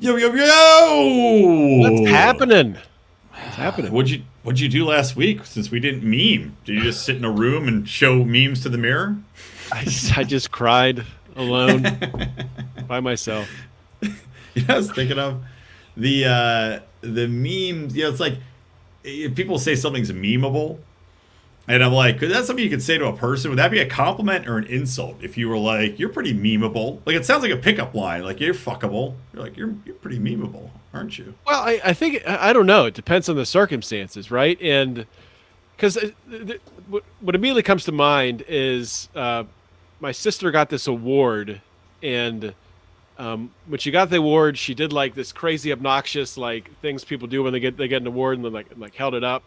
Yo, yo, yo! What's happening? What's happening? What'd you do last week since we didn't meme? Did you just sit in a room and show memes to the mirror? I just cried alone by myself. I was thinking of the memes. It's like if people say something's memeable, and I'm like, is that something you could say to a person? Would that be a compliment or an insult? If you were like, you're pretty memeable. Like it sounds like a pickup line. Like you're fuckable. You're like you're pretty memeable, aren't you? Well, I think I don't know. It depends on the circumstances, right? And because what immediately comes to mind is my sister got this award, and when she got the award, she did like this crazy, obnoxious like things people do when they get an award, and then like held it up.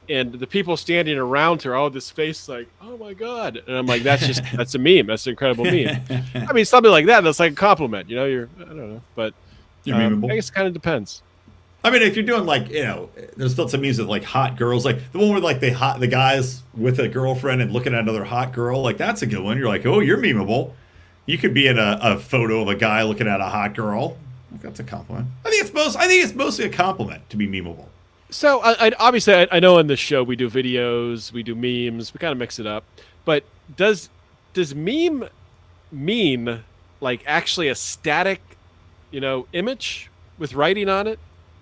And the people standing around her, all this face like, oh my God. And I'm like, that's a meme. That's an incredible meme. I mean, something like that. That's like a compliment, I don't know, but You're memeable. I guess it kind of depends. I mean, if you're doing like, there's still some memes with like hot girls, like the one with like the guys with a girlfriend and looking at another hot girl, like that's a good one. You're like, oh, you're memeable. You could be in a photo of a guy looking at a hot girl. That's a compliment. I think it's mostly a compliment to be memeable. So I obviously I know on this show we do videos, we do memes, we kind of mix it up. But does meme mean like actually a static, image with writing on it,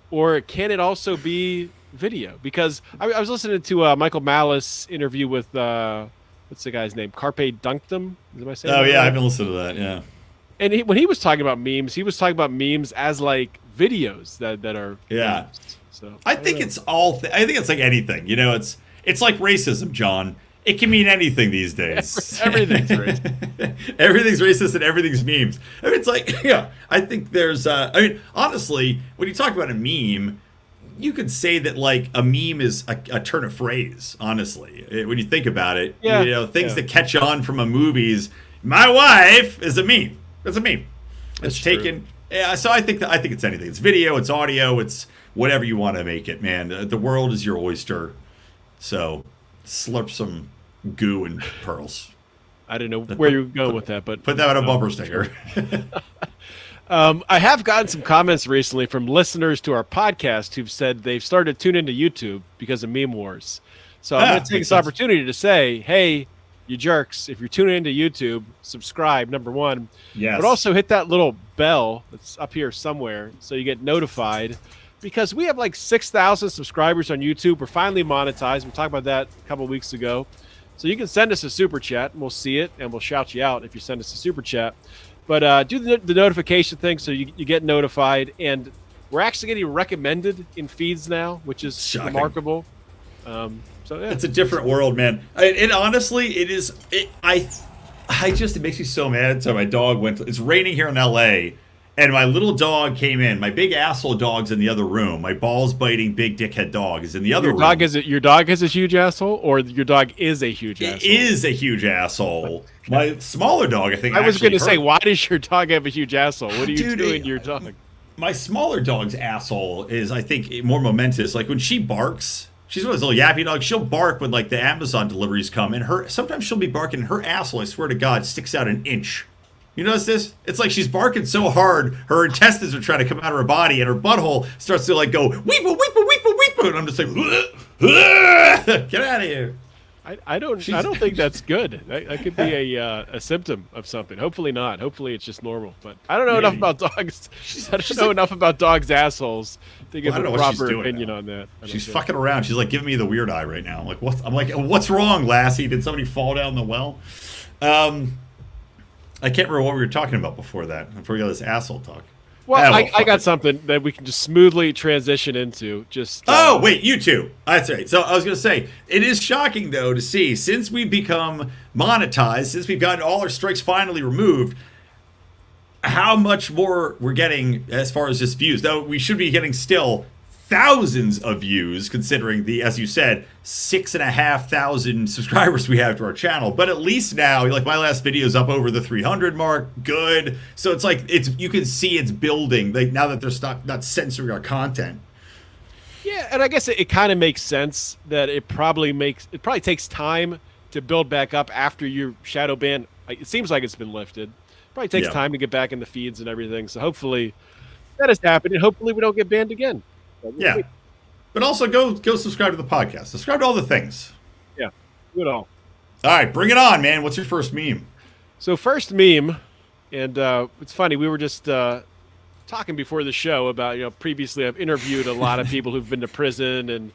or can it also be video? Because I was listening to Michael Malice interview with what's the guy's name? Carpe Dunctum. Am I saying? Oh yeah, right? I've been listening to that. Yeah. And when he was talking about memes, he was talking about memes as like videos that are yeah. memes. So I think it's I think it's like anything. It's like racism, John. It can mean anything these days. Everything's racist. Everything's racist and everything's memes. I mean, it's like, I think there's, honestly, when you talk about a meme, you could say that like a meme is a turn of phrase, honestly. When you think about it, things that catch on from a movie's, my wife is a meme. That's a meme. That's It's taken. Yeah, so I think it's anything. It's video, it's audio, it's whatever you want to make it, man. The world is your oyster. So slurp some goo and pearls. I don't know where you're going with that, but put that on a bumper sticker. I have gotten some comments recently from listeners to our podcast who've said they've started to tune into YouTube because of Meme Wars. So I'm going to take this opportunity to say, hey, you jerks, if you're tuning into YouTube, subscribe, number one. Yes. But also hit that little bell that's up here somewhere so you get notified, because we have like 6,000 subscribers on YouTube. We're finally monetized. We talked about that a couple of weeks ago. So you can send us a super chat and we'll see it and we'll shout you out if you send us a super chat. But do the notification thing so you get notified. And we're actually getting recommended in feeds now, which is shocking. Remarkable. So yeah, it's a different world, man. It honestly, it is. It makes me so mad. So my dog went. It's raining here in LA, and my little dog came in. My big asshole dog's in the other room. My balls biting big dickhead dog is in the other room. Your dog is a huge asshole, or your dog is a huge asshole? It is a huge asshole. My smaller dog, I think. I was going to say, why does your dog have a huge asshole? What are you doing to your dog? My smaller dog's asshole is, I think, more momentous. Like when she barks. She's one of those little yappy dogs. She'll bark when like the Amazon deliveries come, and sometimes she'll be barking. And her asshole, I swear to God, sticks out an inch. You notice this? It's like she's barking so hard, her intestines are trying to come out of her body, and her butthole starts to like go weepa weepa weepa weepa, and I'm just like, get out of here. I don't think that's good. That could be a symptom of something. Hopefully not. Hopefully it's just normal. But I don't know enough about dogs. I don't know enough about dogs' assholes to give a proper opinion on that. She's fucking around. She's like giving me the weird eye right now. I'm like, what's wrong, Lassie? Did somebody fall down the well? I can't remember what we were talking about before that. Before we got this asshole talk. Well, I got something that we can just smoothly transition into. Wait, YouTube. That's right. So I was going to say, it is shocking, though, to see, since we've become monetized, since we've gotten all our strikes finally removed, how much more we're getting as far as just views. Though we should be getting still thousands of views, considering the, as you said, 6,500 subscribers we have to our channel. But at least now, like my last video is up over the 300 mark. Good. So it's like you can see it's building. Like now that they're not censoring our content. Yeah, and I guess it kind of makes sense that it probably takes time to build back up after your shadow ban. It seems like it's been lifted. Probably takes time to get back in the feeds and everything. So hopefully that has happened, and hopefully we don't get banned again. Yeah. But also go subscribe to the podcast. Subscribe to all the things. Yeah, do it all. All right, bring it on, man. What's your first meme? So first meme, and it's funny, we were just talking before the show about, previously I've interviewed a lot of people who've been to prison, and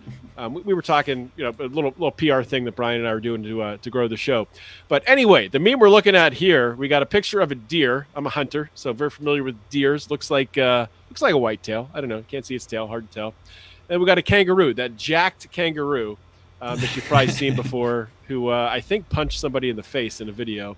we were talking, a little PR thing that Brian and I were doing to grow the show. But anyway, the meme we're looking at here, we got a picture of a deer. I'm a hunter, so very familiar with deers. Looks like a whitetail. I don't know, can't see its tail, hard to tell. And we got a kangaroo, that jacked kangaroo that you've probably seen before, who I think punched somebody in the face in a video.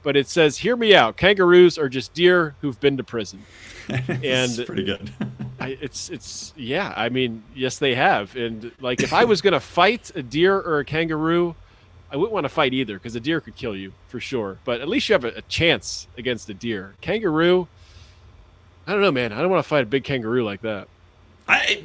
But it says, "Hear me out. Kangaroos are just deer who've been to prison." And it's pretty good. I mean, yes, they have. And like, if I was going to fight a deer or a kangaroo, I wouldn't want to fight either, because a deer could kill you for sure. But at least you have a chance against a deer. Kangaroo, I don't know, man. I don't want to fight a big kangaroo like that.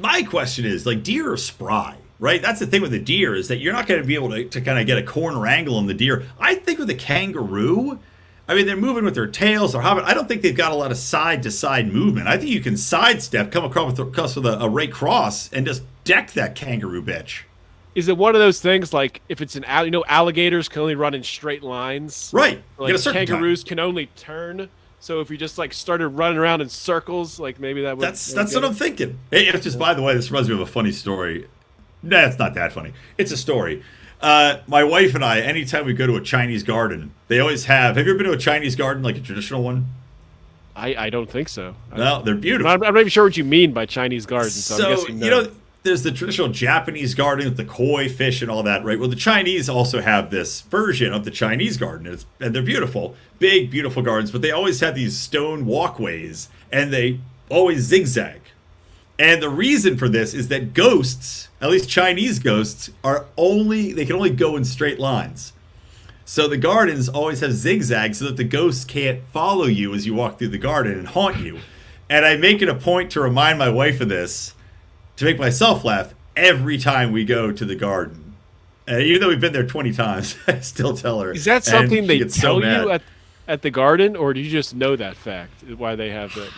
My question is, like, deer are spry, right? That's the thing with the deer, is that you're not going to be able to kind of get a corner angle on the deer. I think with a kangaroo, I mean, they're moving with their tails, they're hopping. I don't think they've got a lot of side-to-side movement. I think you can sidestep, come across with a Ray Cross, and just deck that kangaroo bitch. Is it one of those things, like, if it's alligators can only run in straight lines? Right. Like, kangaroos can only turn. So if you just like started running around in circles, like maybe that would. That's what I'm thinking. It's just, by the way, this reminds me of a funny story. Nah, it's not that funny. It's a story. My wife and I, anytime we go to a Chinese garden, they always have. Have you ever been to a Chinese garden, like a traditional one? I don't think so. No, they're beautiful. I'm not even sure what you mean by Chinese gardens. So I'm guessing no. There's the traditional Japanese garden with the koi fish and all that, right? Well, the Chinese also have this version of the Chinese garden, and they're beautiful, big, beautiful gardens, but they always have these stone walkways, and they always zigzag. And the reason for this is that ghosts, at least Chinese ghosts, they can only go in straight lines. So the gardens always have zigzags so that the ghosts can't follow you as you walk through the garden and haunt you. And I make it a point to remind my wife of this, to make myself laugh every time we go to the garden. Even though we've been there 20 times, I still tell her. Is that something they tell you at the garden, or do you just know that fact, why they have that?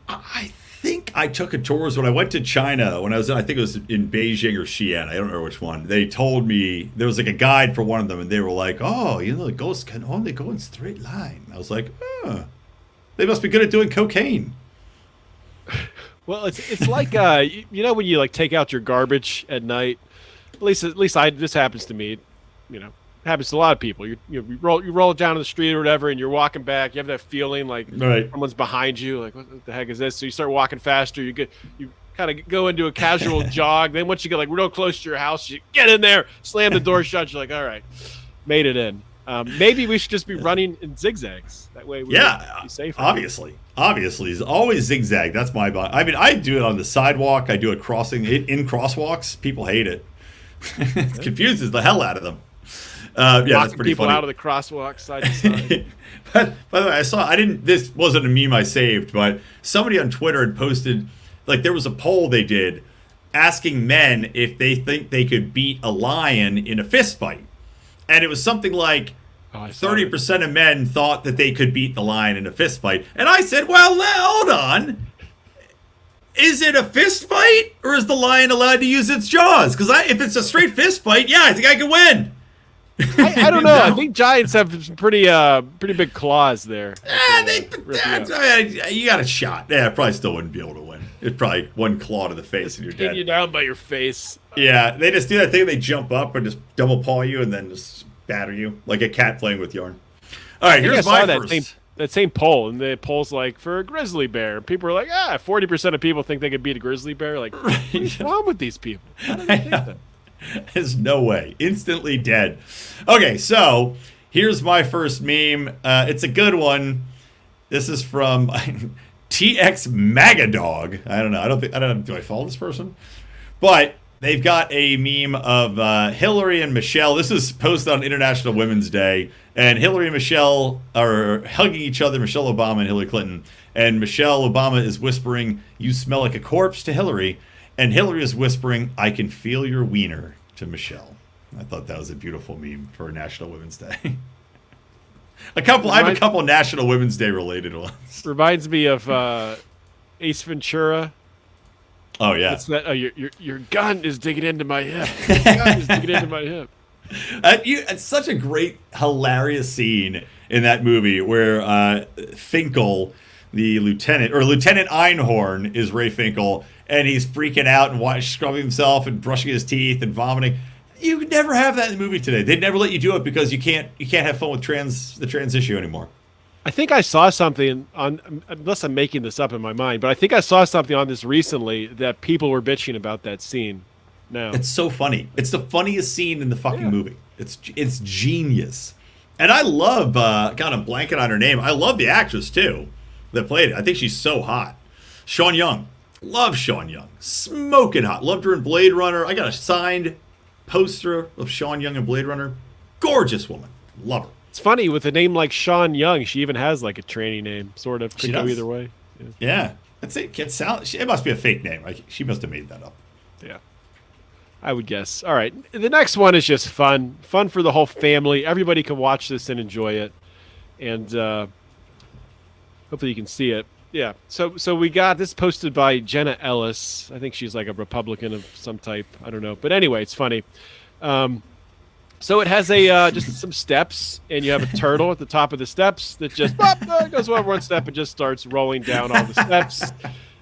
I think I took a tour when I went to China, when I think it was in Beijing or Xi'an, I don't remember which one. They told me, there was like a guide for one of them, and they were like, "Oh, the ghosts can only go in straight line." I was like, they must be good at doing cocaine. Well, it's like when you like take out your garbage at night. At least this happens to me. It happens to a lot of people. You roll it down the street or whatever, and you're walking back. You have that feeling like someone's behind you. Like, what the heck is this? So you start walking faster. You kind of go into a casual jog. Then once you get like real close to your house, you get in there, slam the door shut. You're like, all right, made it in. Maybe we should just be running in zigzags. That way we be safer. Obviously, it's always zigzag. That's my body. I mean, I do it on the sidewalk. I do it crossing in crosswalks. People hate it. It confuses the hell out of them. That's pretty people funny. Out of the crosswalk side to side. But by the way, this wasn't a meme I saved, but somebody on Twitter had posted, like, there was a poll they did asking men if they think they could beat a lion in a fist fight. And it was something like 30% of men thought that they could beat the lion in a fist fight. And I said, well, hold on. Is it a fist fight, or is the lion allowed to use its jaws? Because if it's a straight fist fight, I think I can win. I don't know. I think giants have some pretty big claws there. You got a shot. Yeah, I probably still wouldn't be able to win. It's probably one claw to the face and you're dead. Pin you down by your face. Yeah, they just do that thing. They jump up and just double paw you and then just batter you like a cat playing with yarn. All right, here's my first. That same poll, and the poll's like, for a grizzly bear. People are like, 40% of people think they could beat a grizzly bear. Like, what's wrong with these people? How do they think that? There's no way. Instantly dead. Okay, so here's my first meme. It's a good one. This is from TX Magadog. I don't know. Do I follow this person? But they've got a meme of Hillary and Michelle. This is posted on International Women's Day. And Hillary and Michelle are hugging each other, Michelle Obama and Hillary Clinton. And Michelle Obama is whispering, "You smell like a corpse," to Hillary. And Hillary is whispering, "I can feel your wiener," to Michelle. I thought that was a beautiful meme for National Women's Day. I have a couple National Women's Day related ones. Reminds me of Ace Ventura. Oh yeah. It's that your gun is digging into my hip. Your gun is digging into my hip. It's such a great, hilarious scene in that movie where Finkel, the lieutenant, or Lieutenant Einhorn, is Ray Finkel, and he's freaking out and scrubbing himself and brushing his teeth and vomiting. You could never have that in the movie today. They'd never let you do it because you can't have fun with the trans issue anymore. I think I saw something on, unless I'm making this up in my mind, but I think I saw something on this recently that people were bitching about that scene. Now it's so funny. It's the funniest scene in the fucking movie. It's genius, and I love. God, I'm blanking on her name. I love the actress too that played it. I think she's so hot. Sean Young. Love Sean Young. Smoking hot. Loved her in Blade Runner. I got a signed poster of Sean Young in Blade Runner. Gorgeous woman. Love her. It's funny with a name like Sean Young, she even has like a tranny name, sort of. Could go either way. Yeah. That's it. Can't sound. It must be a fake name. Like she must have made that up. Yeah. I would guess. All right. The next one is just fun. Fun for the whole family. Everybody can watch this and enjoy it. And hopefully you can see it. Yeah. So we got this posted by Jenna Ellis. I think she's like a Republican of some type. I don't know. But anyway, it's funny. So it has a just some steps, and you have a turtle at the top of the steps that just goes over one step and just starts rolling down all the steps.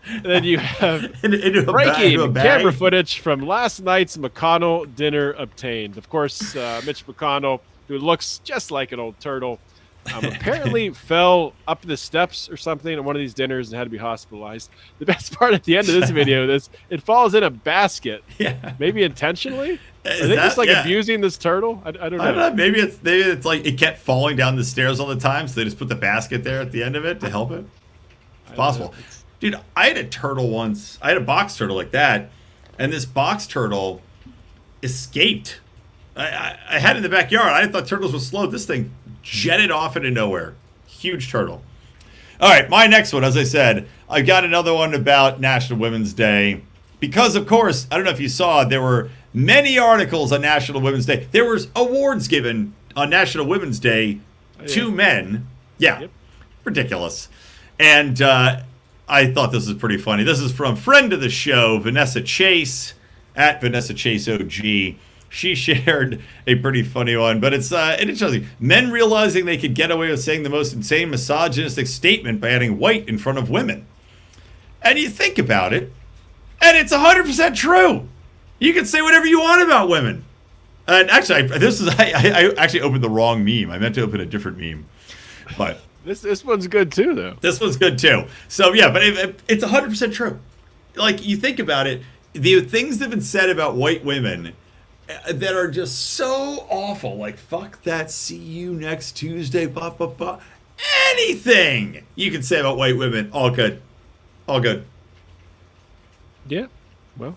And then you have breaking camera footage from last night's McConnell dinner obtained. Of course, Mitch McConnell, who looks just like an old turtle, apparently fell up the steps or something at one of these dinners and had to be hospitalized. The best part at the end of this video is it falls in a basket. Yeah. Maybe intentionally? Are they just abusing this turtle? I don't know. I don't know. Maybe it's like it kept falling down the stairs all the time, so they just put the basket there at the end of it to help it. It's possible. Dude, I had a turtle once. I had a box turtle like that, and this box turtle escaped. I had it in the backyard. I thought turtles were slow. This thing jetted off into nowhere. Huge turtle. All right, my next one, as I said, I got another one about National Women's Day. Because, of course, I don't know if you saw, there were many articles on National Women's Day. There was awards given on National Women's Day to men. Yeah, ridiculous. And I thought this was pretty funny. This is from friend of the show, Vanessa Chase, at Vanessa Chase OG. She shared a pretty funny one, but it's interesting. Men realizing they could get away with saying the most insane misogynistic statement by adding white in front of women. And you think about it, and it's 100% true. You can say whatever you want about women. And actually, I actually opened the wrong meme. I meant to open a different meme, but this one's good too, though. This one's good too. So yeah, but it's 100% true. Like you think about it, the things that have been said about white women that are just so awful, like fuck that, see you next Tuesday, blah blah blah. Anything you can say about white women, all good, all good. Yeah, well,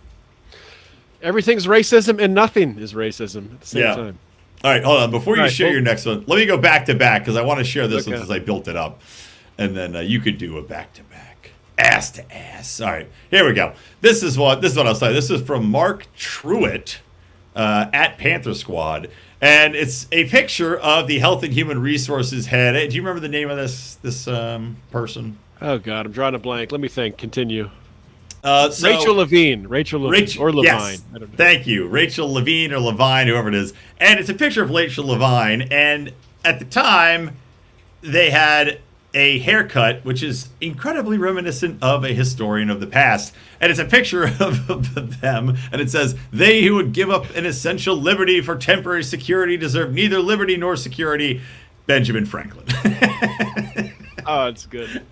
everything's racism and nothing is racism at the same time. All right, hold on. Before you share your next one, let me go back to back because I want to share this one since I built it up, and then you could do a back to back, ass to ass. All right, here we go. This is what I'll say. This is from Mark Truitt. At Panther Squad, and it's a picture of the Health and Human Resources head. Hey, do you remember the name of this person? Oh God, I'm drawing a blank. Let me think. Continue. Rachel Levine, or Levine. Yes, I don't know. Thank you, Rachel Levine or Levine, whoever it is. And it's a picture of Rachel Levine, and at the time, they had a haircut which is incredibly reminiscent of a historian of the past. And it's a picture of them, and it says, "They who would give up an essential liberty for temporary security deserve neither liberty nor security. Benjamin Franklin." Oh, it's good.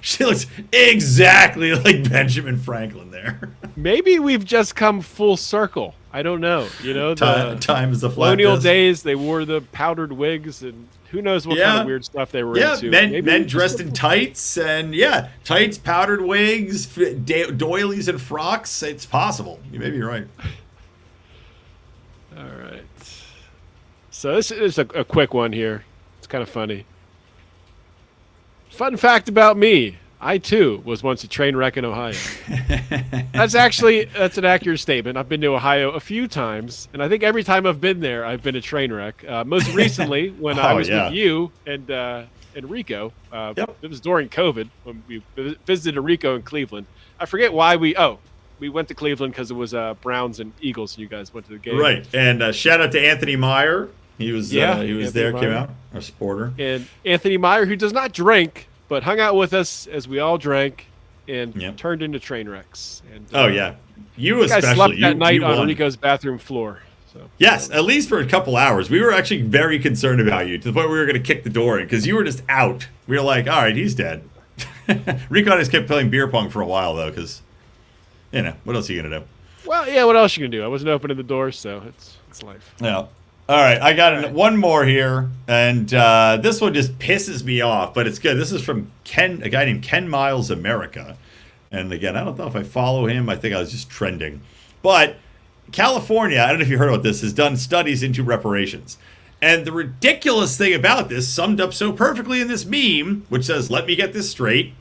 she looks exactly like Benjamin Franklin there. Maybe we've just come full circle. I don't know. You know, time is a flat colonial disc. days, they wore the powdered wigs, and who knows what kind of weird stuff they were into. Men dressed in tights and tights, powdered wigs, doilies, and frocks. It's possible. You may be right. All right. So this is a quick one here. It's kind of funny. Fun fact about me. I, too, was once a train wreck in Ohio. That's an accurate statement. I've been to Ohio a few times, and I think every time I've been there, I've been a train wreck. Most recently, when I was with you, and Enrico. Yep. It was during COVID when we visited Enrico in Cleveland. I forget why we went to Cleveland because it was Browns and Eagles, and you guys went to the game. Right. And shout out to Anthony Meyer. He was Anthony there, Meyer. came out, our supporter. And Anthony Meyer, who does not drink, but hung out with us as we all drank and turned into train wrecks. And, oh, yeah. You guys especially. slept that night you on won. Enrico's bathroom floor. So Yes, at least for a couple hours. We were actually very concerned about you to the point where we were going to kick the door in because you were just out. We were like, all right, he's dead. Rico just kept playing beer pong for a while, though, because, what else are you going to do? Well, yeah, what else you can do? I wasn't opening the door, so it's life. Yeah. All right, I got one more here, and this one just pisses me off, but it's good. This is from a guy named Ken Miles America. And again, I don't know if I follow him. I think I was just trending. But California, I don't know if you heard about this, has done studies into reparations. And the ridiculous thing about this, summed up so perfectly in this meme, which says, let me get this straight.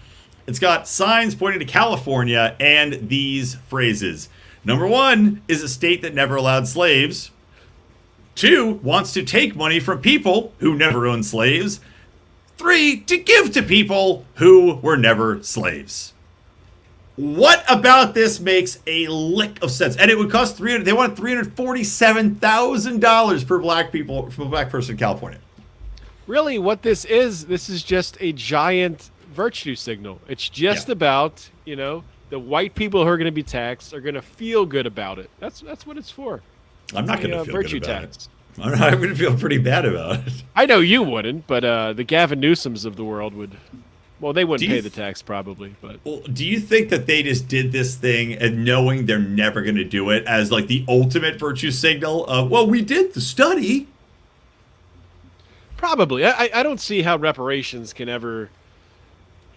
It's got signs pointing to California and these phrases. Number 1 is a state that never allowed slaves. 2, wants to take money from people who never owned slaves. 3, to give to people who were never slaves. What about this makes a lick of sense? And it would cost they want $347,000 per black person in California. Really, what this is just a giant virtue signal. It's just about, the white people who are going to be taxed are going to feel good about it. That's what it's for. I'm not going to feel virtue good about tax. it. I'm going to feel pretty bad about it. I know you wouldn't, but the Gavin Newsoms of the world would. Well, they wouldn't pay the tax probably, but. Well, do you think that they just did this thing and knowing they're never going to do it as like the ultimate virtue signal of, well, we did the study? Probably. I don't see how reparations can ever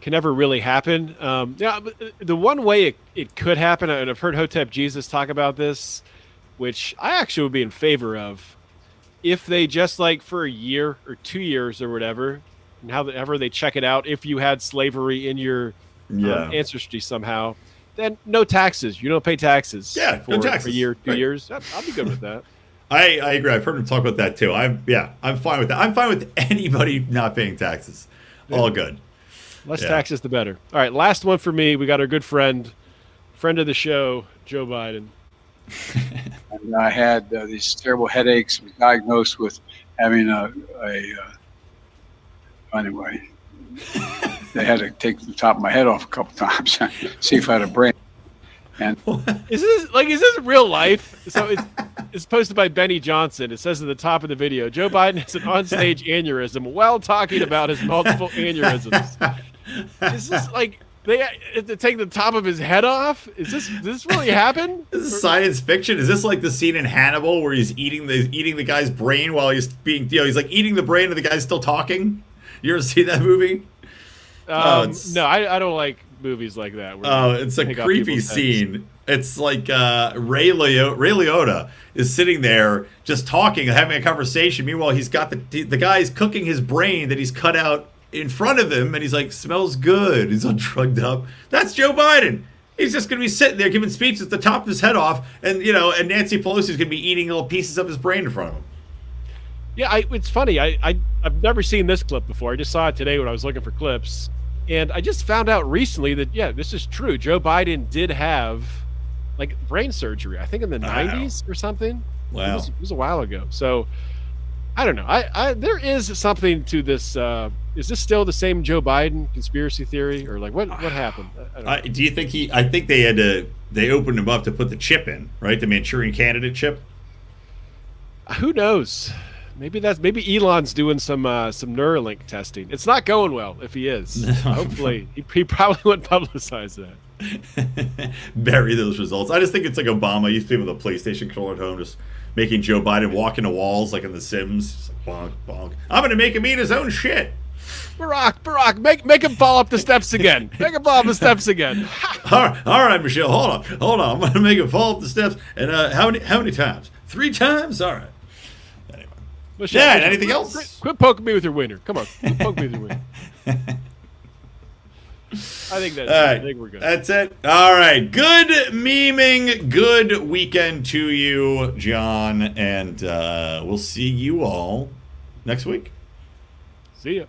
really happen. But the one way it could happen, and I've heard Hotep Jesus talk about this, which I actually would be in favor of, if they just like for a year or 2 years or whatever, and however they check it out, if you had slavery in your ancestry somehow, then no taxes. You don't pay taxes. No taxes. For a year, 2 years. I'll be good with that. I agree. I've heard him talk about that too. I'm fine with that. I'm fine with anybody not paying taxes. All good. Less taxes, the better. All right, last one for me. We got our good friend of the show, Joe Biden. And I had these terrible headaches. Was diagnosed with having anyway. They had to take the top of my head off a couple times, see if I had a brain. And is this real life? So it's posted by Benny Johnson. It says at the top of the video, Joe Biden has an onstage aneurysm while talking about his multiple aneurysms. Is this like they had to take the top of his head off? Does this really happen? This is science fiction. Is this like the scene in Hannibal where he's eating the guy's brain while he's being he's like eating the brain and the guy's still talking? You ever see that movie? No, I don't like movies like that. It's a creepy scene. It's like Ray Liotta is sitting there just talking, having a conversation. Meanwhile, he's got the guy's cooking his brain that he's cut out in front of him, and he's like, smells good. He's all drugged up. That's Joe Biden. He's just going to be sitting there giving speeches at the top of his head off, and and Nancy Pelosi's going to be eating little pieces of his brain in front of him. Yeah, it's funny. I've never seen this clip before. I just saw it today when I was looking for clips. And I just found out recently that, this is true. Joe Biden did have, like, brain surgery, I think in the 90s or something. Wow. It was a while ago. So, I don't know. There is something to this. Is this still the same Joe Biden conspiracy theory? Or, like, what happened? I don't know. Do you think I think they opened him up to put the chip in, right? The Manchurian Candidate chip? Who knows? Maybe Elon's doing some Neuralink testing. It's not going well if he is. Hopefully, he probably wouldn't publicize that. Bury those results. I just think it's like Obama used to be with a PlayStation controller at home, just making Joe Biden walk into walls like in The Sims. Just like, bonk, bonk. I'm gonna make him eat his own shit. Barack, make him fall up the steps again. Make him fall up the steps again. all right, Michelle, hold on. I'm gonna make him fall up the steps. And how many times? 3 times. All right. Michelle, anything else? Quit poking me with your wiener. Come on, quit poking me with your wiener. I think we're good. That's it. All right. Good memeing. Good weekend to you, John. And we'll see you all next week. See ya.